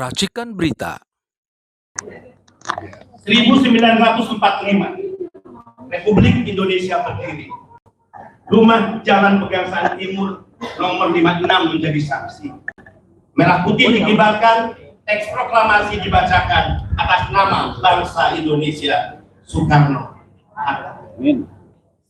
Racikan Berita. 1945, Republik Indonesia berdiri. Rumah Jalan Pegangsaan Timur nomor 56 menjadi saksi. Merah putih dikibarkan, teks proklamasi dibacakan atas nama bangsa Indonesia, Soekarno. 1965,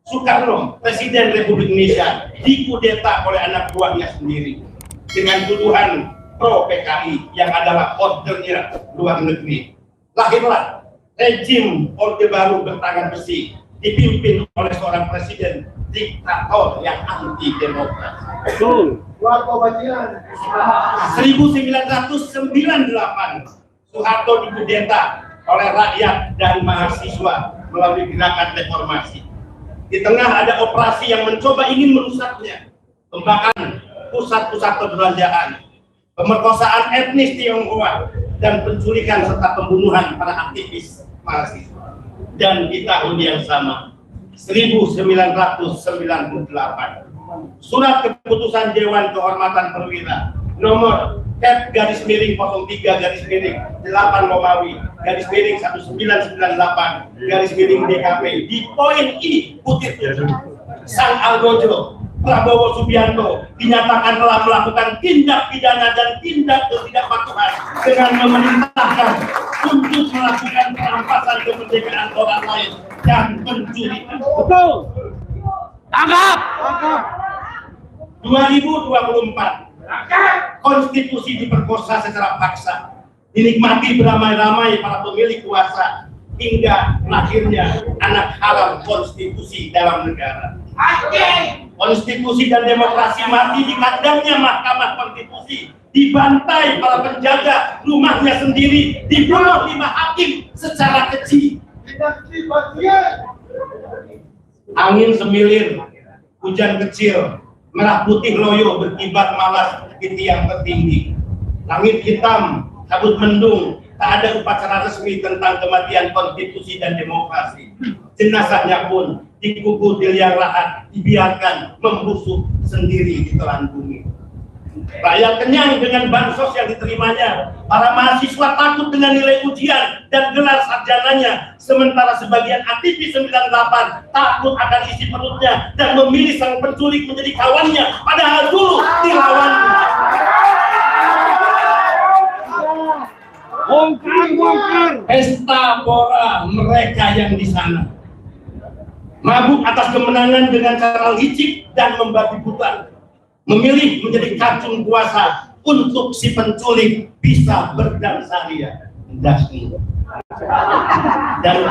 Soekarno, Presiden Republik Indonesia, dikudeta oleh anak buahnya sendiri dengan tuduhan pro PKI yang adalah ordernya luar negeri. Lahirlah rejim Orde Baru bertangan besi dipimpin oleh seorang presiden diktator yang anti demokrasi. Betul. 1998, Soeharto dikudeta oleh rakyat dan mahasiswa melalui gerakan reformasi. Di tengah ada operasi yang mencoba ingin merusaknya, pembakaran pusat-pusat perbelanjaan, pemerkosaan etnis Tionghoa, dan penculikan serta pembunuhan para aktivis mahasiswa. Dan di tahun yang sama, 1998, surat keputusan Dewan Kehormatan Perwira nomor /03/8 Romawi /1998 di poin I kutip Sang Algojo Prabowo Subianto dinyatakan telah melakukan tindak pidana dan tindak ketidakpatuhan dengan memerintahkan untuk melakukan perampasan kemerdekaan orang lain dan pencurian. Betul. Tangkap. 2024, konstitusi diperkosa secara paksa, dinikmati beramai-ramai para pemilik kuasa, hingga lahirnya anak haram konstitusi dalam negara. Konstitusi dan demokrasi mati di kandangnya Mahkamah Konstitusi, dibantai para penjaga rumahnya sendiri, dibunuh 5 hakim secara keji. Angin semilir, hujan kecil, merah putih loyo berkibar malas di tiang tertinggi. Langit hitam, kabut mendung, tak ada upacara resmi tentang kematian konstitusi dan demokrasi. Jenazahnya pun dikubur di liang lahat, dibiarkan membusuk sendiri di telan bumi. Rakyat kenyang dengan bansos yang diterimanya, para mahasiswa takut dengan nilai ujian dan gelar sarjananya, sementara sebagian aktivis 98 takut akan isi perutnya dan memilih sang penculik menjadi kawannya, padahal dulu dilawannya. Bongkar. Pesta pora mereka yang di sana, mabuk atas kemenangan dengan cara licik dan membabi buta, memilih menjadi kacung kuasa untuk si penculik bisa berdansa ria. Dan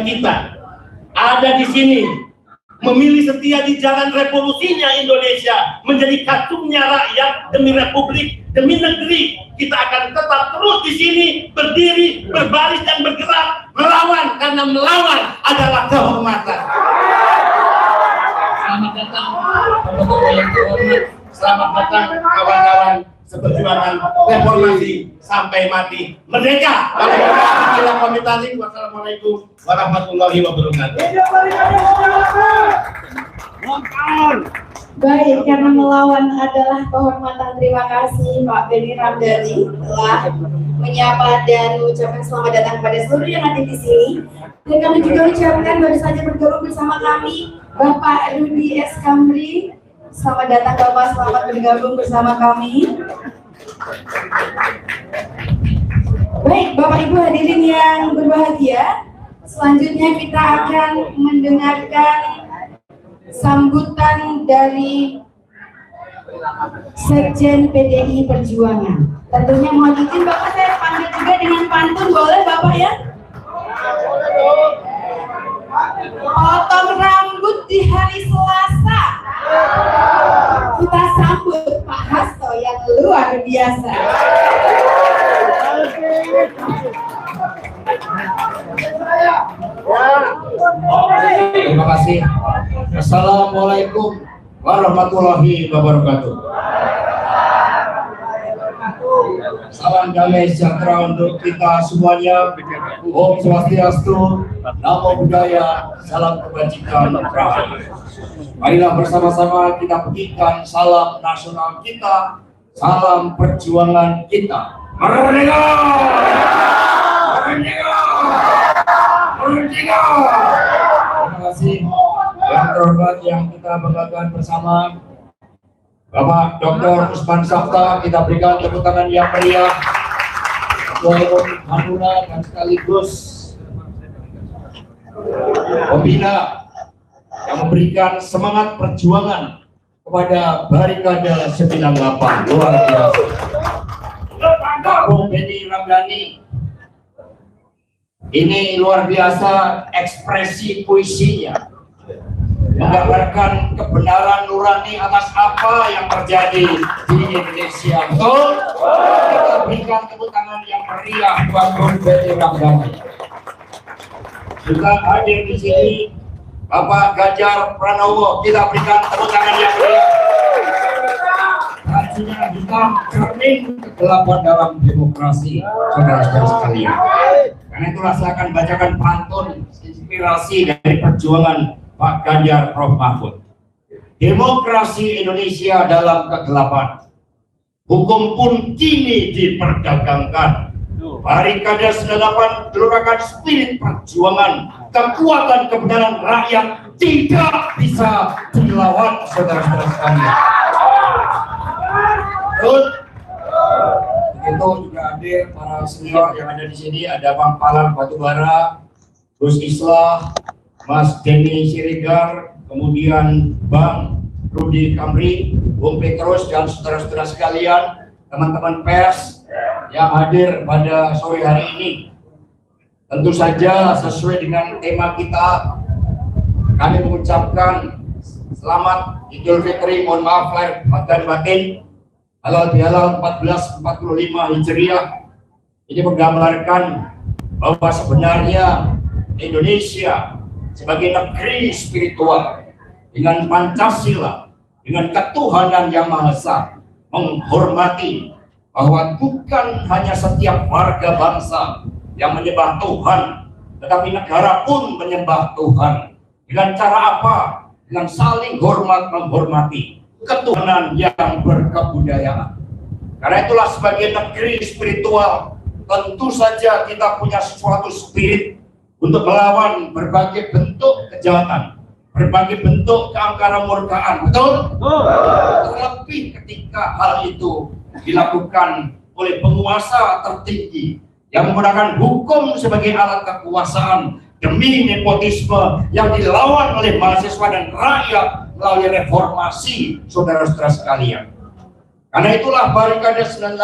kita ada di sini memilih setia di jalan revolusinya Indonesia, menjadi kacungnya rakyat demi republik, demi negeri. Kita akan tetap terus di sini, berdiri, berbaris dan bergerak, melawan, karena melawan adalah kehormatan. Selamat datang teman-teman yang terhormat, selamat datang kawan-kawan seperjuangan reformasi sampai mati. Merdeka! Wassalamualaikum warahmatullahi wabarakatuh. Baik, karena melawan adalah kehormatan. Terima kasih Pak Benny Ramdhani telah menyapa dan mengucapkan selamat datang kepada seluruh yang ada di sini. Dan kami juga ucapkan baru saja bergabung bersama kami Bapak Rudy S. Kamri. Selamat datang Bapak, selamat bergabung bersama kami. Baik, Bapak Ibu hadirin yang berbahagia, selanjutnya kita akan mendengarkan sambutan dari Sekjen PDI Perjuangan. Tentunya mohon izin Bapak, saya panggil juga dengan pantun, boleh Bapak ya? Potong rambut di hari Selasa, kita sambut Pak Hasto yang luar biasa. Terima kasih. Assalamualaikum warahmatullahi wabarakatuh. Salam damai sejahtera untuk kita semuanya. Om Swastiastu, Namo Buddhaya, salam kebajikan rahayu. Marilah bersama-sama kita berikan salam nasional kita Salam perjuangan kita. Merdeka! Merdeka! Merdeka! Terima kasih yang terhormat yang kita banggakan bersama Bapak Dr. Usman Sabta. Kita berikan tepuk tangan yang meriah. Ketua Umum Hanura dan sekaligus pembina yang memberikan semangat perjuangan kepada Barikade 98. Luar biasa. Bung Benny Ramdhani, ini luar biasa ekspresi puisinya, menggambarkan kebenaran nurani atas apa yang terjadi di Indonesia. Betul? Kita berikan tepuk tangan yang meriah buat Bung Benny Ramdhani. Juga hadir di sini Bapak Ganjar Pranowo. Kita berikan tepuk tangan yang meriah. Hasilnya hitam cermin kegelapan dalam demokrasi, saudara-saudara sekalian. Karena itulah saya akan bacakan pantun inspirasi dari perjuangan Pak Ganjar Prof. Mahfud. Demokrasi Indonesia dalam kegelapan, hukum pun kini diperdagangkan. Barikade 98 gelurakan spirit perjuangan, kekuatan kebenaran rakyat tidak bisa dilawan, saudara-saudara sekalian. Betul? Itu juga hadir para senior yang ada di sini, ada Bang Palang Batubara, Gus Islah, Mas Denny Siregar, kemudian Bang Rudi Kamri, Bung Petrus, dan saudara-saudara sekalian, teman-teman pers yang hadir pada sore hari ini. Tentu saja sesuai dengan tema kita, kami mengucapkan selamat Idul Fitri, mohon maaf lahir dan batin, halal bihalal 1445 Hijriah. Ini menggambarkan bahwa sebenarnya Indonesia sebagai negeri spiritual dengan Pancasila, dengan ketuhanan yang Maha Esa, menghormati bahwa bukan hanya setiap warga bangsa yang menyembah Tuhan, tetapi negara pun menyembah Tuhan. Dengan cara apa? Dengan saling hormat menghormati ketuhanan yang berkebudayaan. Karena itulah sebagai negeri spiritual, tentu saja kita punya suatu spirit untuk melawan berbagai bentuk kejahatan, berbagai bentuk keangkaran murkaan. Betul? Terlebih ketika hal itu dilakukan oleh penguasa tertinggi yang menggunakan hukum sebagai alat kekuasaan demi nepotisme yang dilawan oleh mahasiswa dan rakyat melalui reformasi, saudara-saudara sekalian. Karena itulah Barikade 98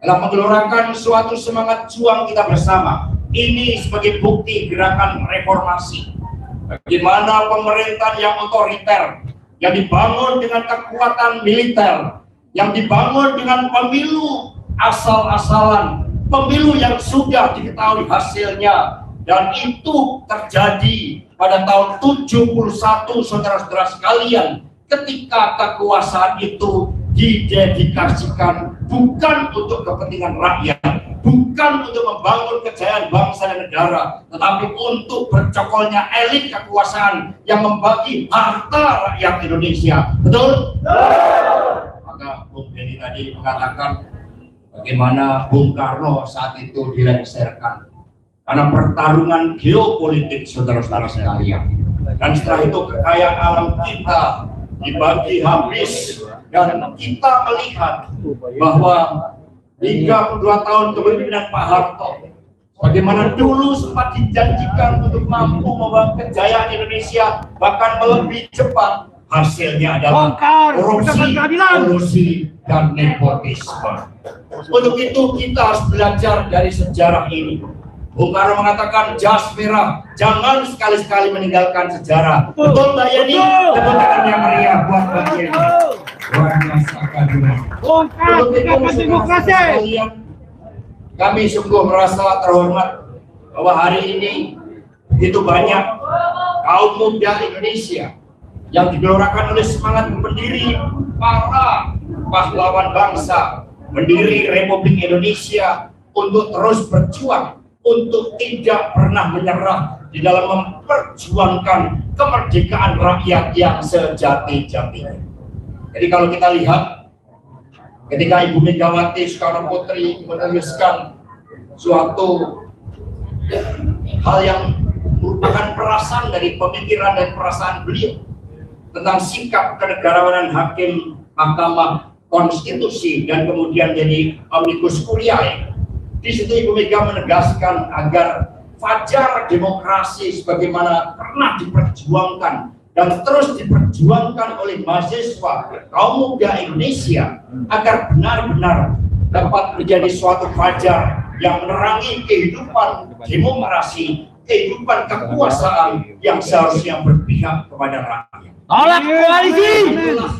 telah menggelurakan suatu semangat juang kita bersama. Ini sebagai bukti gerakan reformasi. Bagaimana pemerintahan yang otoriter, yang dibangun dengan kekuatan militer, yang dibangun dengan pemilu asal-asalan, pemilu yang sudah diketahui hasilnya, dan itu terjadi pada tahun 71, saudara-saudara sekalian, ketika kekuasaan itu didedikasikan bukan untuk kepentingan rakyat, bukan untuk membangun kejayaan bangsa dan negara, tetapi untuk bercokolnya elit kekuasaan yang membagi harta rakyat Indonesia. Betul? Maka Bung Benny tadi mengatakan bagaimana Bung Karno saat itu dilengserkan karena pertarungan geopolitik, saudara-saudara sekalian. Dan setelah itu kekayaan alam kita dibagi habis, dan kita melihat bahwa 32 tahun kepemimpinan Pak Harto, bagaimana dulu sempat dijanjikan untuk mampu membawa kejayaan Indonesia bahkan lebih cepat, hasilnya adalah korupsi, dan nepotisme. Untuk itu kita harus belajar dari sejarah ini. Bung Karno mengatakan jas merah, jangan sekali-sekali meninggalkan sejarah. Betul Mbak Yeni? Tepuk tangan yang meriah buat Mbak Yeni. Luar biasa kadunya. Kami sungguh merasa terhormat bahwa hari ini begitu banyak kaum muda Indonesia yang digelurakan oleh semangat pendiri para pahlawan bangsa, mendiri Republik Indonesia untuk terus berjuang, untuk tidak pernah menyerah di dalam memperjuangkan kemerdekaan rakyat yang sejati-jatinya. Jadi kalau kita lihat ketika Ibu Megawati Soekarno Putri menuliskan suatu hal yang merupakan perasaan dari pemikiran dan perasaan beliau tentang sikap kenegarawanan hakim Mahkamah Konstitusi dan kemudian jadi Omnibus Curiae. Di situ Ibu Mega menegaskan agar fajar demokrasi sebagaimana pernah diperjuangkan dan terus diperjuangkan oleh mahasiswa kaum muda Indonesia agar benar-benar dapat menjadi suatu fajar yang menerangi kehidupan demokrasi, kehidupan kekuasaan yang seharusnya berpihak kepada rakyat. Tolak koalisi. Itulah,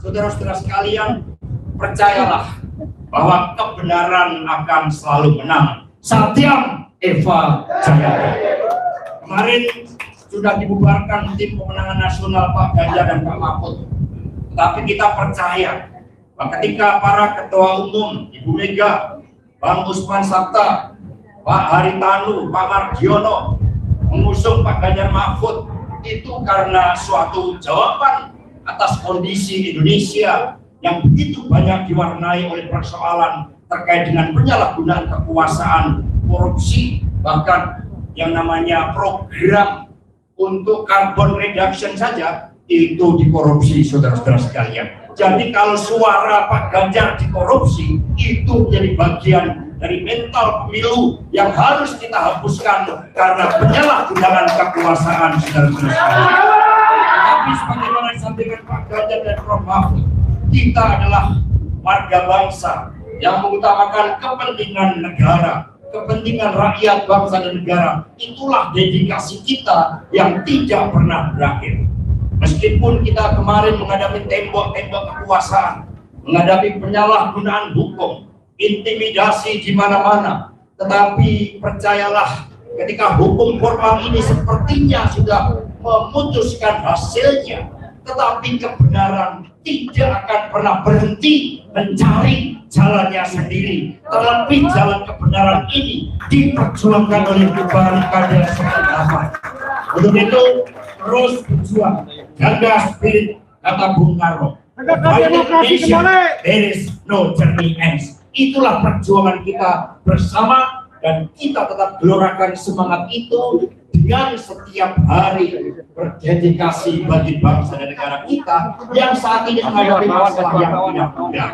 saudara-saudara sekalian, percayalah bahwa kebenaran akan selalu menang. Satyam Eva Jayate. Kemarin sudah dibubarkan tim pemenangan nasional Pak Ganjar dan Pak Mahfud. Tapi kita percaya bahwa ketika para ketua umum Ibu Mega, Bang Usman Sabta, Pak Haritanu, Pak Mardiono mengusung Pak Ganjar Mahfud, itu karena suatu jawaban atas kondisi Indonesia yang begitu banyak diwarnai oleh persoalan terkait dengan penyalahgunaan kekuasaan, korupsi, bahkan yang namanya program untuk carbon reduction saja itu dikorupsi, saudara-saudara sekalian. Jadi kalau suara Pak Ganjar dikorupsi, itu menjadi bagian dari mental pemilu yang harus kita hapuskan karena penyalahgunaan kekuasaan, saudara-saudara sekalian. Tapi sebagaimana disampaikan Pak Ganjar dan Prof. Mahfud, kita adalah warga bangsa yang mengutamakan kepentingan negara, kepentingan rakyat, bangsa dan negara. Itulah dedikasi kita yang tidak pernah berakhir. Meskipun kita kemarin menghadapi tembok-tembok kekuasaan, menghadapi penyalahgunaan hukum, intimidasi di mana-mana, tetapi percayalah, ketika hukum formal ini sepertinya sudah memutuskan hasilnya, tetapi kebenaran tidak akan pernah berhenti mencari jalannya sendiri. Terlebih jalan kebenaran ini diperjuangkan oleh barikade seperti apa. Untuk itu terus berjuang, jaga spirit kata Bung Karno. There is no journey ends. Itulah perjuangan kita bersama dan kita tetap gelorakan semangat itu dengan setiap hari berdedikasi bagi bangsa dan negara kita yang saat ini menghadapi masalah yang tidak mudah.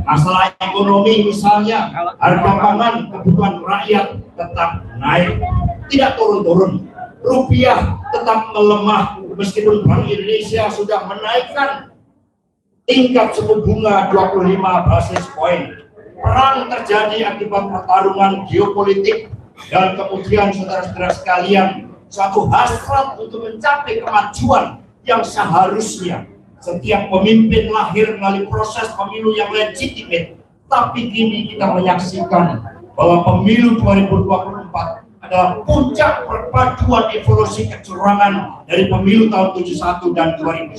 Masalah ekonomi misalnya, harga pangan, kebutuhan rakyat tetap naik, tidak turun-turun. Rupiah tetap melemah meskipun Bank Indonesia sudah menaikkan tingkat suku bunga 25 basis poin. Perang terjadi akibat pertarungan geopolitik dan kemudian saudara-saudara sekalian, suatu hasrat untuk mencapai kemajuan yang seharusnya setiap pemimpin lahir melalui proses pemilu yang legitimate. Tapi kini kita menyaksikan bahwa pemilu 2024 adalah puncak perpaduan evolusi kecurangan dari pemilu tahun 71 dan 2009.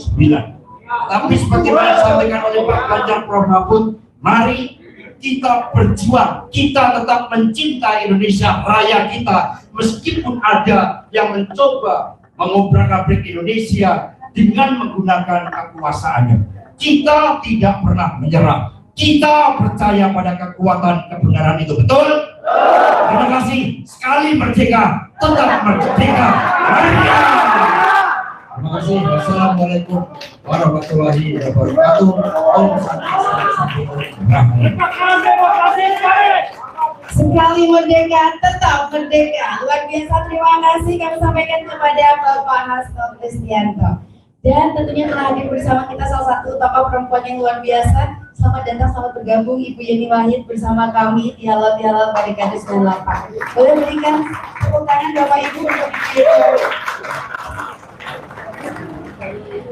Tapi seperti yang disampaikan oleh Pak Ganjar, Prof. Mahfud, mari kita berjuang, kita tetap mencintai Indonesia Raya kita, meskipun ada yang mencoba mengobrak-abrik Indonesia dengan menggunakan kekuasaannya. Kita tidak pernah menyerah. Kita percaya pada kekuatan kebenaran itu. Betul? Terima kasih. Sekali merdeka, tetap merdeka. Terima kasih. Wassalamualaikum warahmatullahi wabarakatuh. Om Santi. Sekali merdeka, tetap merdeka. Luar biasa, terima kasih kami sampaikan kepada Bapak Hasto Kristianto. Dan tentunya telah hadir bersama kita salah satu tokoh perempuan yang luar biasa. Selamat datang, selamat bergabung Ibu Yeni Wahid bersama kami di Halal Barikade 98. Boleh berikan tepuk tangan Bapak Ibu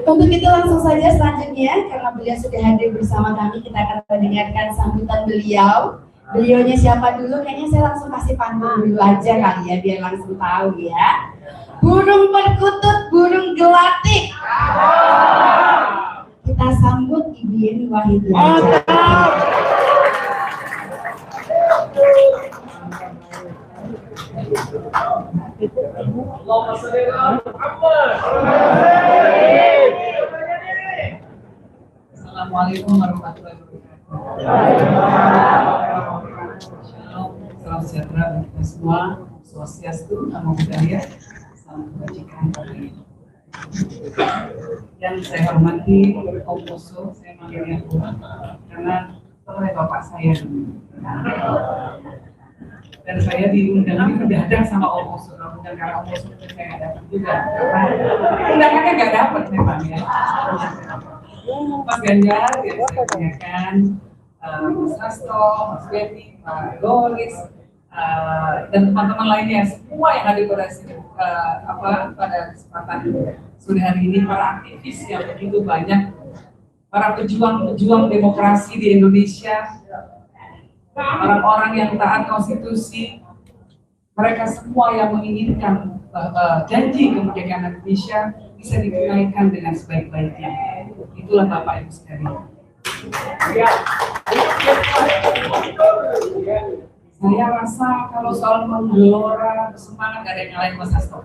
untuk itu langsung saja selanjutnya, karena beliau sudah hadir bersama kami, kita akan mendengarkan sambutan beliau. Beliaunya siapa dulu? Kayaknya saya langsung kasih pantun dulu aja kali ya, biar langsung tahu ya. Burung perkutut, burung gelatik. Kita sambut Ibu Yeni Wahid. Assalamualaikum warahmatullahi wabarakatuh. semua, Swastiastu, Namo Buddhaya, salam kebajikan. Yang saya hormati Oposo, saya manggilnya Bu, karena oleh bapak saya. Dan saya diundang ini mendadak sama Oposo, dan karena Oposo itu saya nggak dapat juga. Undangannya nggak dapat memang ya. Mas Ganjar, ya saya tanyakan, Mas Hasto, Mas Betty, Pak Doris, dan teman-teman lainnya, semua yang ada pada kesempatan sore hari ini, para aktivis yang begitu banyak, para pejuang demokrasi di Indonesia, orang-orang yang taat konstitusi, mereka semua yang menginginkan janji kemerdekaan Indonesia bisa ditunaikan dengan sebaik-baiknya. Itulah Bapak Ibu sekalian. Saya rasa kalau soal menggelora semangat gak ada yang nyalain Mas Hasto.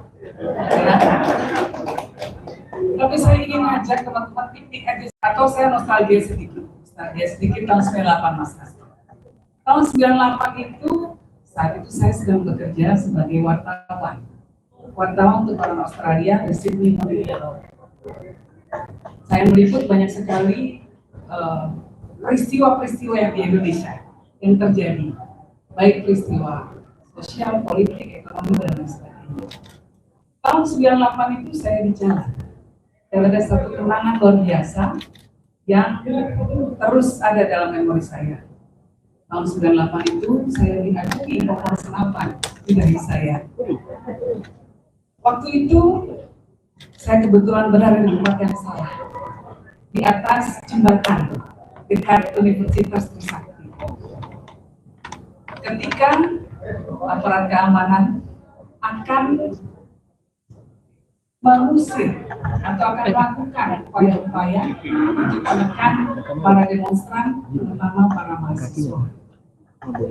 Tapi saya ingin ngajak teman-teman piknik aja, atau saya nostalgia sedikit tahun 98 Mas Hasto. Tahun 98 itu, saat itu saya sedang bekerja sebagai wartawan untuk orang Australia di Sydney, Australia. Saya meliput banyak sekali peristiwa-peristiwa yang di Indonesia yang terjadi, baik peristiwa sosial, politik, ekonomi, dan lain sebagainya. Tahun 98 itu saya di jalan, dan ada satu kenangan luar biasa yang terus ada dalam memori saya. Tahun 98 itu saya dihakimi nomor senapan dari saya. Waktu itu saya kebetulan berada di tempat yang salah, di atas jembatan dekat Universitas Trisakti. Ketika aparat keamanan akan mengusir atau akan melakukan upaya-upaya untuk menekan para demonstran, terutama para mahasiswa.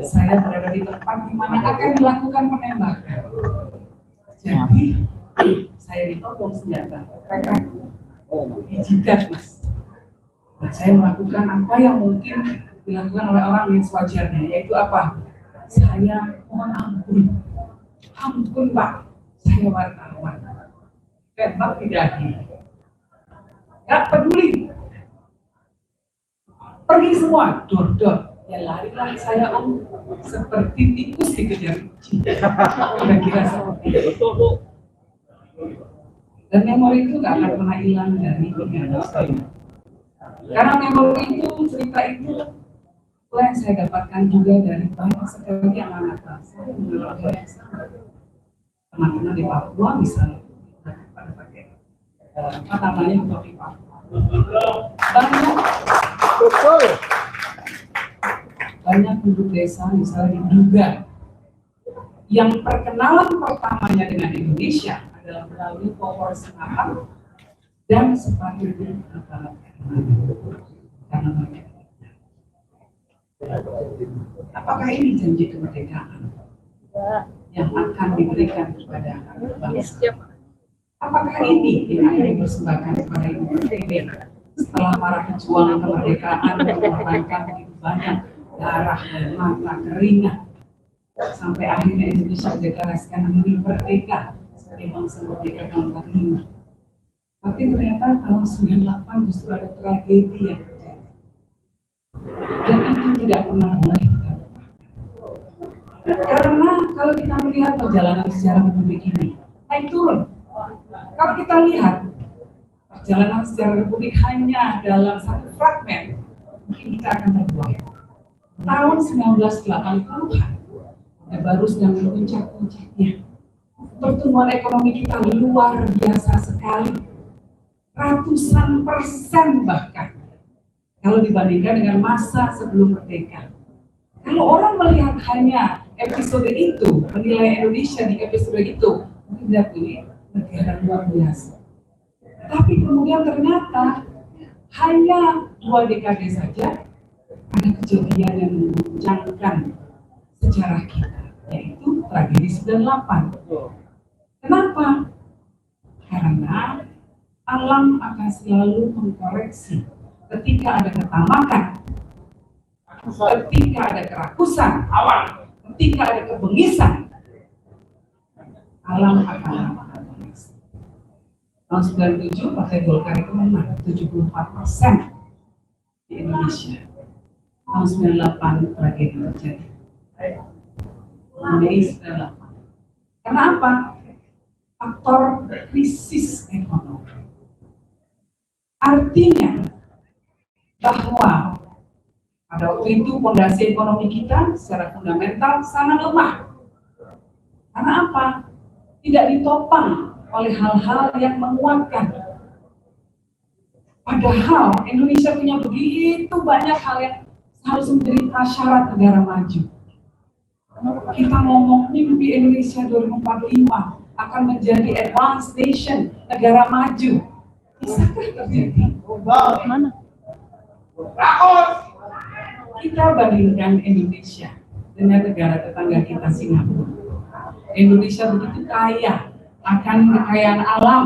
Saya berada di tempat di mana akan dilakukan penembakan. Jadi saya ditodong senjata, mereka dijidat Mas. Dan saya melakukan apa yang mungkin dilakukan oleh orang yang sewajarnya, yaitu apa? Saya mohon ampun Pak, saya wartawan. Tembak tidak nggak peduli, pergi semua, dor. Ya larilah saya seperti tikus dikejar kucing. Kira-kira seperti itu. Dan memori itu nggak akan pernah hilang dari ingatan saya. Karena memori itu, cerita itu, yang saya dapatkan juga dari banyak sekali anak-anak bangsa yang mengalami yang sama. Teman-teman di Papua misalnya, pada pakai apa namanya di Papua. Banyak penduduk desa misalnya diduga yang perkenalan pertamanya dengan Indonesia adalah melalui pohon senapan dan sepatu aparat karena mereka. Apakah ini janji kemerdekaan yang akan diberikan kepada bangsa? Apakah ini yang akan dipersembahkan kepada Ibu Pertiwi setelah para pejuang kemerdekaan mengorbankan begitu banyak darah dan mata keringat sampai akhirnya Indonesia dideklarasikan diri merdeka sebagai bangsa merdeka tahun 45. Tapi ternyata tahun 98 justru ada tragedi yang terjadi. Dan itu tidak pernah boleh kita lupakan. Karena kalau kita melihat perjalanan sejarah Republik ini naik turun. Kalau kita lihat perjalanan sejarah Republik hanya dalam satu fragmen, mungkin kita akan terbuai. Tahun 1980-an, ya baru sedang puncak-puncaknya. Pertumbuhan ekonomi kita luar biasa sekali, ratusan persen bahkan, kalau dibandingkan dengan masa sebelum merdeka. Kalau orang melihat hanya episode itu, menilai Indonesia di episode itu, mungkin tidak pilih negara luar biasa. Tapi kemudian ternyata hanya 2 dekade saja, ada kejadian yang mengguncangkan sejarah kita, yaitu tragedi 98. Kenapa? Karena alam akan selalu mengkoreksi ketika ada ketamakan, ketika ada kerakusan, ketika ada kebengisan, alam akan harmonis. Tahun 97 Partai Golkar itu menang 74% di Indonesia. Tahun 98 tragedi terjadi. Mei 98. Karena apa? Faktor krisis ekonomi. Artinya bahwa pada waktu itu fondasi ekonomi kita secara fundamental sangat lemah. Karena apa? Tidak ditopang oleh hal-hal yang menguatkan. Padahal Indonesia punya begitu banyak hal yang harus menjadi prasyarat negara maju. Kita ngomong mimpi Indonesia 2045 akan menjadi advanced nation, negara maju. Bisakah terjadi? Mana? Kita bandingkan Indonesia dengan negara tetangga kita Singapura. Indonesia begitu kaya akan kekayaan alam.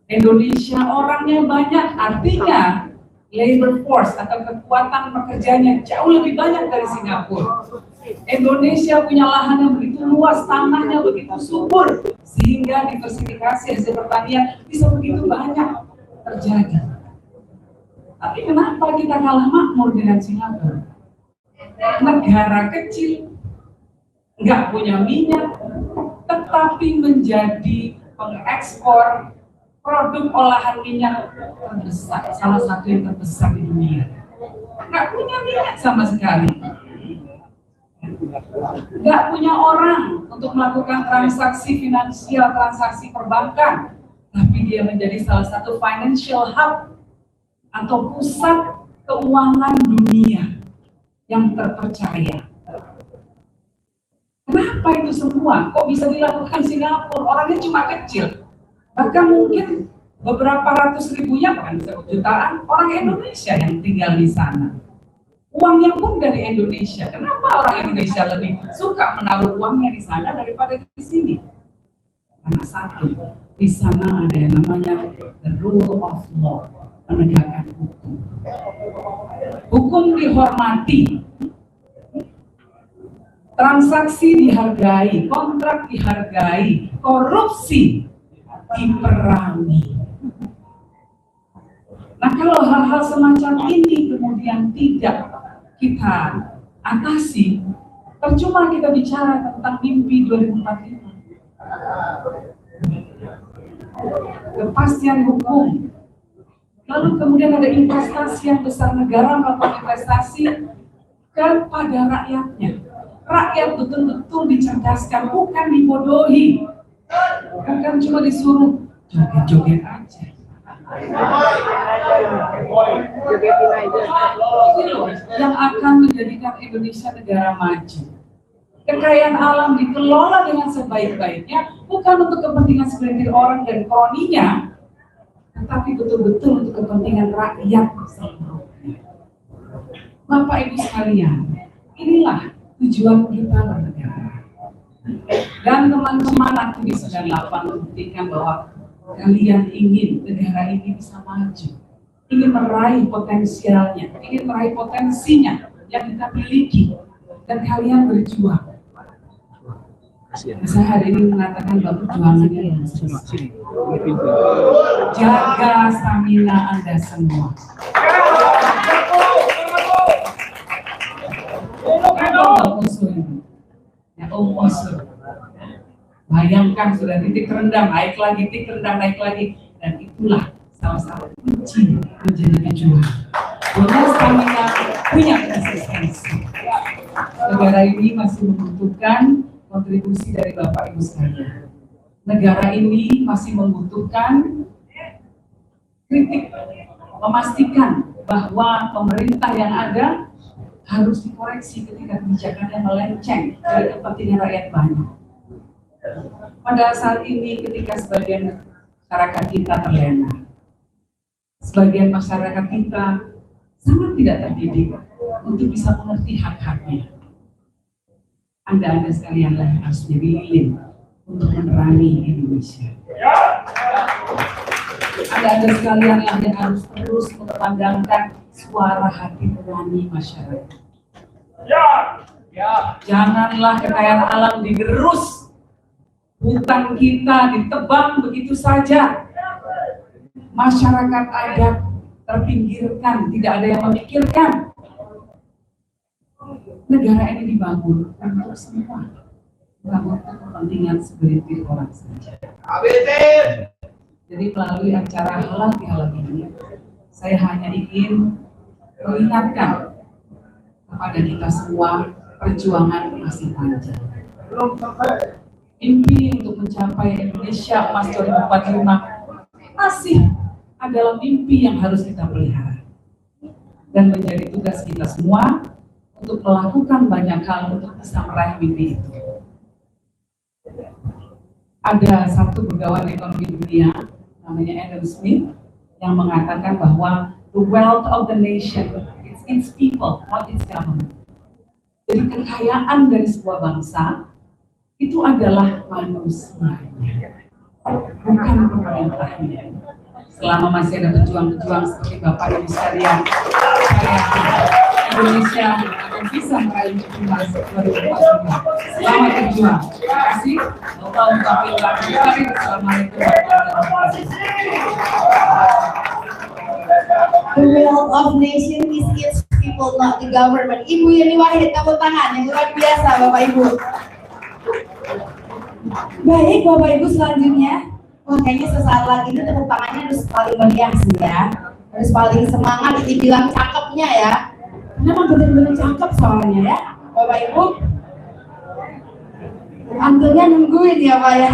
Indonesia orangnya banyak, artinya labor force atau kekuatan pekerjanya jauh lebih banyak dari Singapura. Indonesia punya lahan yang begitu luas, tanahnya begitu subur, sehingga diversifikasi hasil pertanian bisa begitu banyak terjadi. Tapi kenapa kita kalah makmur dengan Singapura? Negara kecil, nggak punya minyak, tetapi menjadi pengekspor produk olahan minyak terbesar, salah satu yang terbesar di dunia. Nggak punya minyak sama sekali. Nggak punya orang untuk melakukan transaksi finansial, transaksi perbankan, tapi dia menjadi salah satu financial hub atau pusat keuangan dunia yang terpercaya. Kenapa itu semua? Kok bisa dilakukan Singapura? Orangnya cuma kecil. Bahkan mungkin beberapa ratus ribunya, bahkan jutaan orang Indonesia yang tinggal di sana. Uangnya pun dari Indonesia. Kenapa orang Indonesia lebih suka menaruh uangnya di sana daripada di sini? Karena satu, di sana ada yang namanya the rule of law, penegakan hukum. Hukum dihormati, transaksi dihargai, kontrak dihargai, korupsi diperangi. Nah, kalau hal-hal semacam ini kemudian tidak kita atasi, percuma kita bicara tentang mimpi 2045. Kepastian hukum. Lalu kemudian ada investasi yang besar, negara melakukan investasi kepada rakyatnya. Rakyat betul-betul dicerdaskan, bukan dibodohi. Bukan cuma disuruh joget-joget aja. Yang akan menjadikan Indonesia negara maju. Kekayaan alam dikelola dengan sebaik-baiknya, bukan untuk kepentingan segelintir orang dan kroninya, tetapi betul-betul untuk kepentingan rakyat seluruhnya. Bapak Ibu sekalian, inilah tujuan kita bernegara. Dan teman-teman aktivis 98 membuktikan bahwa kalian ingin negara ini bisa maju, ingin meraih potensialnya, ingin meraih potensinya yang kita miliki, dan kalian berjuang. Saya hari ini mengatakan bahwa perjuangannya yang selesai. Jaga stamina Anda semua. Ya Osur. Bayangkan sudah titik terendah, naik lagi, titik terendah, naik lagi, dan itulah salah satu kunci menjadi pejuang. Punya stamina, punya konsistensi. Negara ini masih membutuhkan kontribusi dari Bapak Ibu sekalian. Negara ini masih membutuhkan kritik, memastikan bahwa pemerintah yang ada harus dikoreksi ketika kebijakannya melenceng dari kepentingan rakyat banyak. Pada saat ini ketika sebagian masyarakat kita terlena, sebagian masyarakat kita sangat tidak terdidik untuk bisa mengerti hak-haknya. Anda sekalianlah yang harus jadi lilin untuk menerangi Indonesia. Anda sekalianlah yang harus terus mengandalkan suara hati nurani masyarakat. Janganlah kekayaan alam digerus hutan kita ditebang begitu saja, masyarakat adat terpinggirkan, tidak ada yang memikirkan. Negara ini dibangun untuk semua, bukan untuk kepentingan segelintir orang saja. Jadi melalui acara halal bihalal ini, saya hanya ingin mengingatkan kepada kita semua, perjuangan masih panjang. Mimpi untuk mencapai Indonesia Emas 2045 masih adalah mimpi yang harus kita pelihara. Dan menjadi tugas kita semua untuk melakukan banyak hal untuk bisa meraih mimpi itu. Ada satu pegawai ekonomi dunia, namanya Adam Smith, yang mengatakan bahwa the wealth of the nation is its people, not its government. Jadi kekayaan dari sebuah bangsa itu adalah manusianya, bukan pemerintahnya. Selama masih ada pejuang-pejuang seperti Bapak Ibu sekalian, saya Indonesia akan bisa meraih emas 2045. Selamat berjuang. Terima kasih. Assalamualaikum warahmatullahi wabarakatuh. The wealth of nation is its people, not the government. Ibu Yeni Wahid, tepuk tangan yang luar biasa, Bapak Ibu. Baik, Bapak Ibu, selanjutnya, wah kayaknya sesaat lagi itu tepuk tangannya harus paling meriah sih ya, harus paling semangat, dibilang cakepnya ya. Memang benar-benar cakep soalnya ya, Bapak Ibu. Pantunnya nungguin ya Pak ya.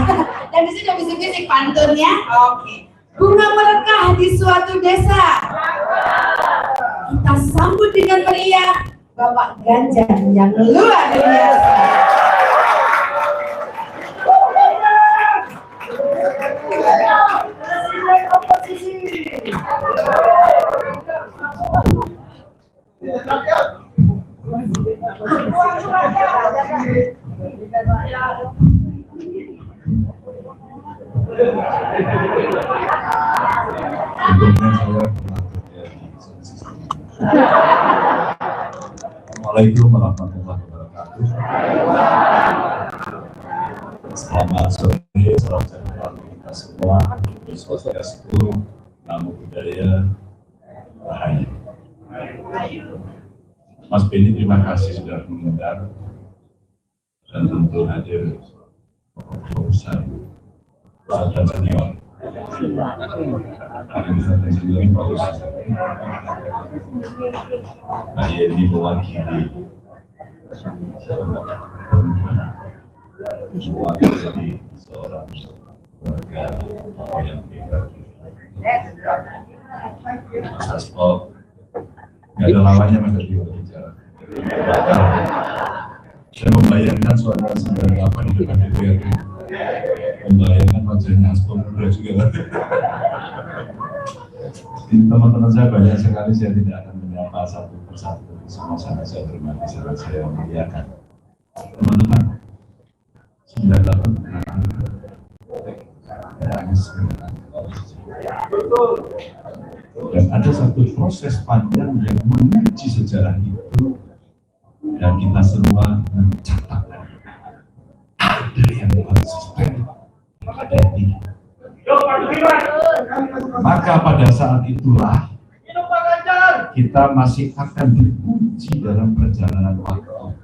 Dan di sini udah bisik-bisik pantunnya. Oke. Bunga merekah di suatu desa. Kita sambut dengan meriah Bapak Ganjar yang luar biasa. Assalamualaikum warahmatullahi wabarakatuh. Selamat sore, salam sejahtera kita semua. Swastiastu, Namo Buddhaya, Rahayu. Mas Benny, terima kasih sudah mengundang dan tentu hadir besar dan senior. Hari ini saya sendiri bagus. Nah, ini mewakili mewakili seorang warga yang hebat. Mas Hasto, nggak ada lawannya Mas Adi bicara. Saya membayangkan suara 98 di depan DPR, membayangkan wajahnya Hasto muda juga. Teman-teman saya banyak sekali, saya tidak akan menyapa satu persatu. Sama-sama saya hormati, sangat saya muliakan. Teman-teman, 98 dan ada satu proses panjang yang menguji sejarah itu, dan kita semua mencatat ada yang konsisten, ada yang tidak. Maka pada saat itulah kita masih akan diuji dalam perjalanan waktu,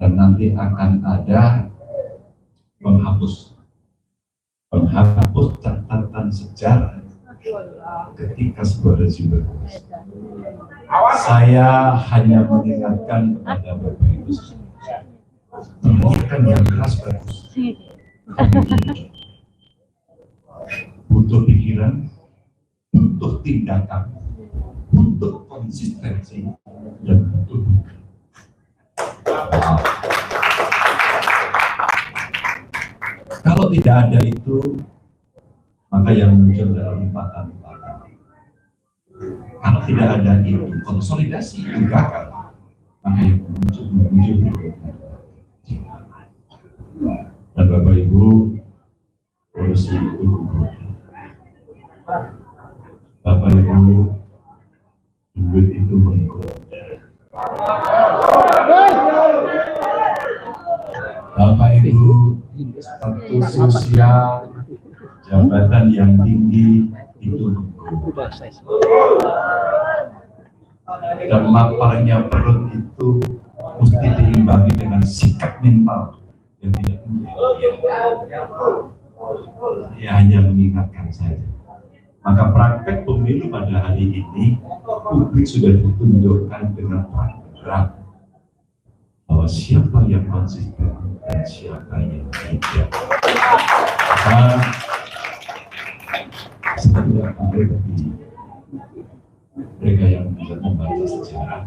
dan nanti akan ada penghapus catatan sejarah ketika sebuah rezim berkuasa. Saya hanya mengingatkan kepada Bapak Ibu mengingatkan yang keras bagus. Butuh pikiran, butuh tindakan, butuh konsistensi, dan butuh kalau tidak ada itu, maka yang muncul dalam empatan-empatan. Kalau tidak ada itu, konsolidasi juga kan, maka yang muncul. Dan Bapak Ibu, polisi itu Bapak Ibu, duit itu menggoda. Bapak Ibu, status sosial, jabatan yang tinggi itu dan laparnya perut itu mesti diimbangi dengan sikap mental yang tidak tinggi. Ya hanya mengingatkan saja. Maka praktek pemilu pada hari ini publik sudah ditunjukkan dengan terang bahwa siapa yang konsisten dan siapa yang tidak. Saya tidak mengerti mereka yang tidak membaca sejarah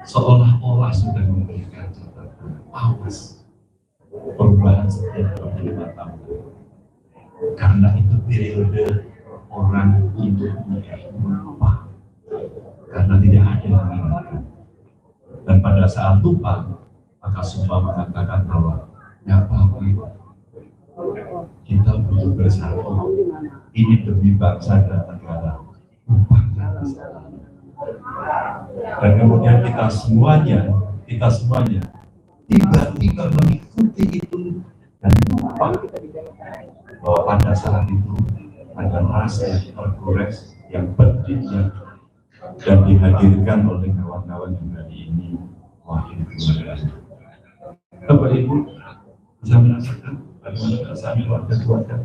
seolah-olah sudah memberikan catatan awas perubahan setiap 25 tahun karena itu periode orang hidupnya lupa karena tidak ada yang mengingatkan dan pada saat lupa maka semua mengatakan bahwa ya apa kita butuh bersatu ini demi bangsa dan negara. Dan kemudian kita semuanya tiba-tiba mengikuti itu dan lupa bahwa pada saat itu ada rasa tergores yang penting dan dihadirkan oleh kawan-kawan yang hari ini wakil keluarga. Bapak Ibu bisa merasakan bagaimana perasaan keluarga-keluarga,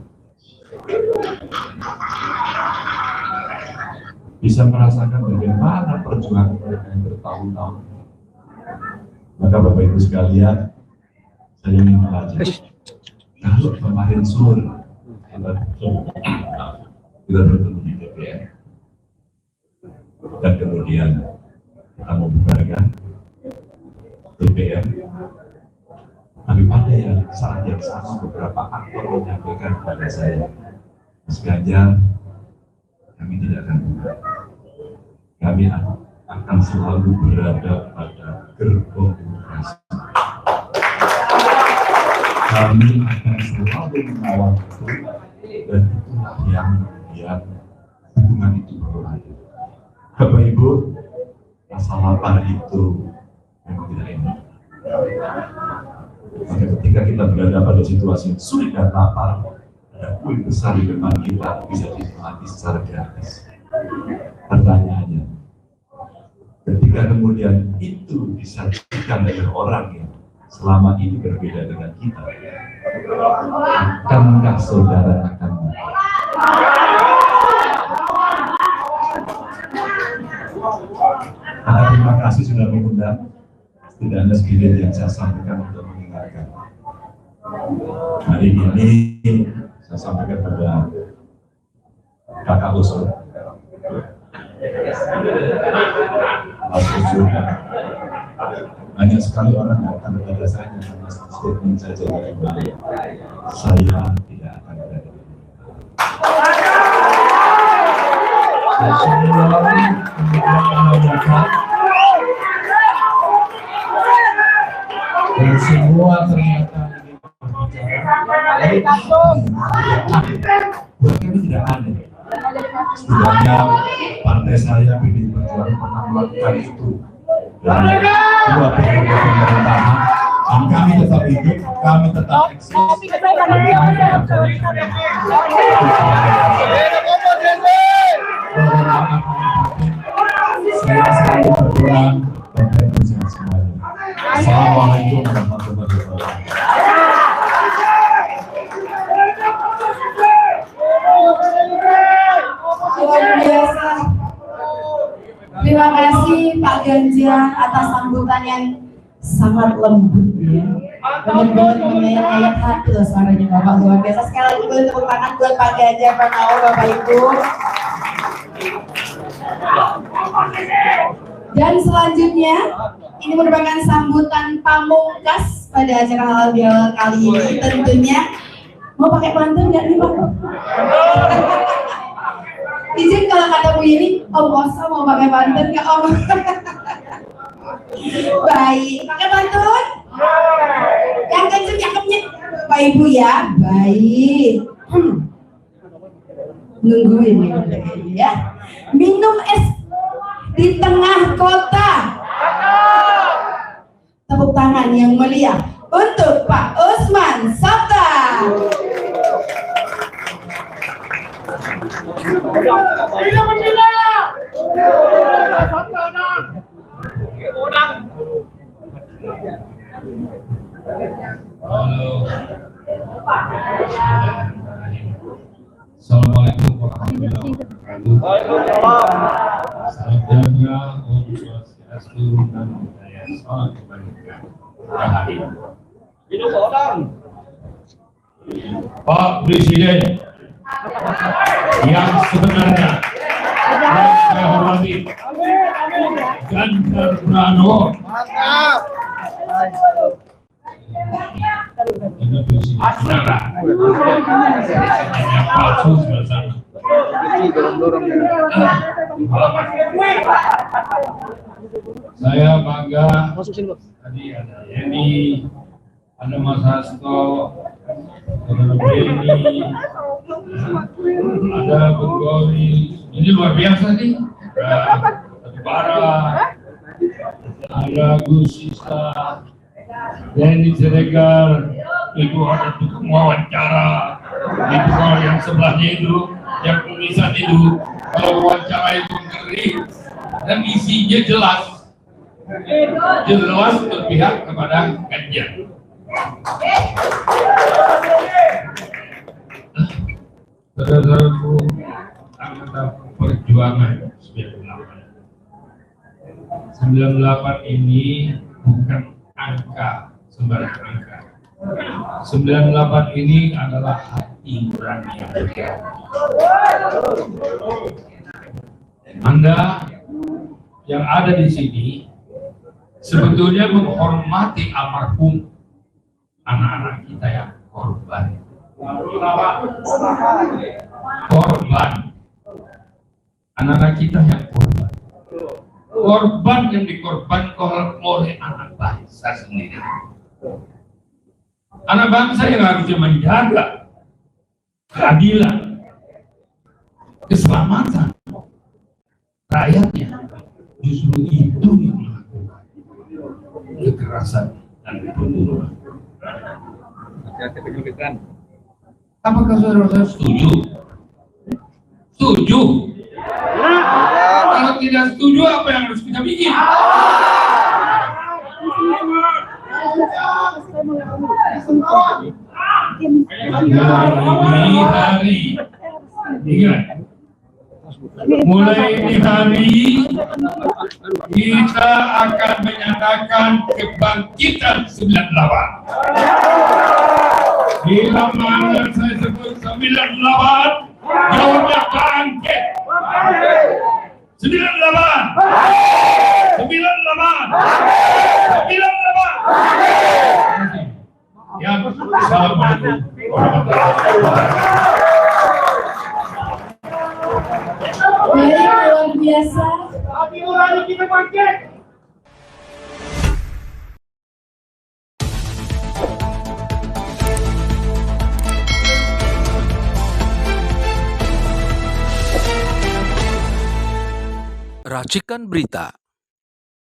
bisa merasakan bagaimana perjuangan mereka yang bertahun-tahun. Maka Bapak Ibu sekalian, saya ingin mengajak kalau kemarin sore kita bertemu di DPR dan kemudian kita membubarkan DPR, tapi pada saat yang sama beberapa aktor menyampaikan kepada saya, Mas Ganjar, kami tidak akan bubar. Kami akan selalu berada pada gerbong demokrasi. Kami akan selalu mengawal itu dan itulah yang hubungan itu perlu ada. Bapak Ibu, rasa lapar itu memang tidak enak. Maka ketika kita berada pada situasi yang sulit dan lapar, ada kue besar di depan kita bisa dinikmati secara gratis. Pertanyaannya, ketika kemudian itu disajikan oleh orang yang selama ini berbeda dengan kita, akankah saudara akan makan? Terima kasih sudah mengundang. Tidak ada sedikit yang saya sampaikan untuk mengingatkan. Hari ini saya sampaikan pada kakak usul Mas Usul. Banyak sekali orang yang akan kepada saya karena statement saya jadi baik. Saya tidak akan berada di sini. Saya semua dan semua ternyata buat kami tidak aneh. Setidaknya partai saya PDI Perjuangan pernah melakukan itu dan dua periode pemerintahan dan kami tetap hidup, kami tetap eksis dan kami tetap jalan. Saya selalu berdoa Bapak Ibu semuanya. Assalamualaikum warahmatullahi wabarakatuh. Luar biasa. Terima kasih Pak Ganjar atas sambutan yang sangat lembut ya. Benar-benar menyayat hati loh suaranya Bapak, luar biasa. Sekali lagi boleh tepuk tangan buat Pak Ganjar Pranowo Bapak Ibu. Dan selanjutnya ini merupakan sambutan pamungkas pada acara halal bihalal kali ini. Tentunya mau pakai pantun nggak nih Pak? Izin kalau kata Bu Yeni, Om Kosa mau pakai pantun nggak Om? Baik, pakai pantun? Yang kenceng cakepnya Bapak Ibu ya, baik. Nungguin ya. Minum es di tengah kota. Tepuk tangan yang mulia untuk Pak Usman Sabta. Halo. Assalamualaikum warahmatullahi wabarakatuh. Salam jaga, Om Swastiastu, Namo Buddhaya, salam kebajikan. Rahayu. Pak Presiden yang sebenarnya yang saya hormati, Ganjar Pranowo. Saya bangga tadi ada Yeni, ada Mas Hasto, ada Beni, ada Bung Gori. Ini luar biasa nih. Ada Bara, ada Gus Isla, Denny Siregar, itu ada tukang wawancara, itu kalau yang sebelahnya itu, yang tulisan itu, kalau wawancara itu ngeri dan isinya jelas berpihak kepada Ganjar. Saudara-saudaraku, anggota perjuangan 98 ini bukan angka, sembarang angka. 98 ini adalah hati nurani yang bergerak. Anda yang ada di sini sebetulnya menghormati almarhum anak-anak kita yang korban. Anak-anak kita yang korban yang dikorbankan oleh anak bangsa sendiri. Anak bangsa yang harusnya menjaga keadilan, keselamatan rakyatnya, justru itu yang melakukan kekerasan dan pembunuhan. Apakah saudara-saudara setuju? Setuju? Kalau tidak setuju, apa yang harus kita bikin? Mulai ini hari kita akan menyatakan kebangkitan 98. Bila mana saya sebut 98, jawabnya bangkit. 98. 98. 98. Yang Assalamualaikum warahmatullahi wabarakatuh. Baik, luar biasa. Kita bangkit. Racikan Berita